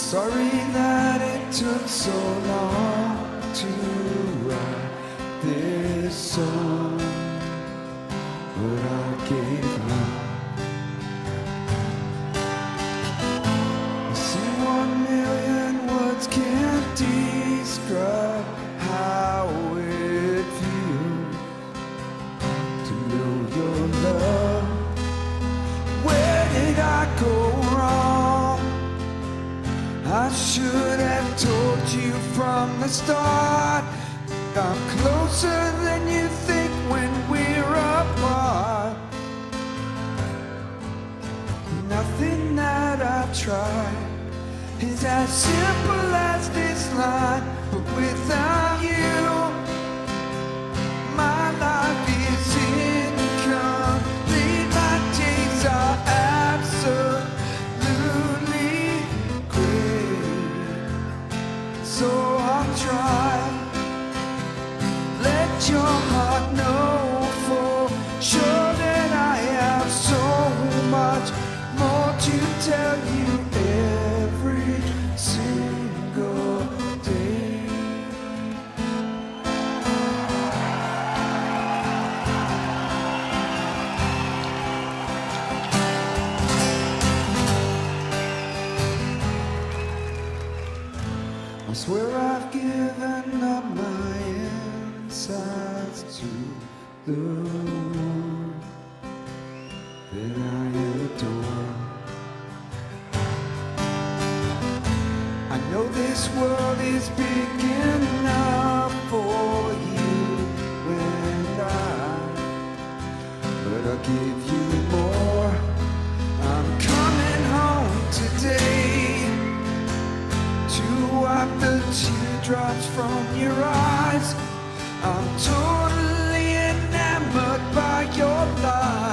Sorry that it took so long to write this song, but I gave up. You see, 1,000,000 words can't describe how it feels to know your love. Where did I go wrong? I should have told you from the start. I'm closer than you think when we're apart. Nothing that I've tried is as simple as this line, but without you, my life is incomplete. My days are absolutely great. So I'll try. Let your heart know for sure that I have so much more to tell you every single day. I swear I've given up my insides to the one that I adore. I know this world is big enough for you and but I'll give you more. I'm coming home today to wipe the teardrops from your eyes. I'm totally enamored by your lies.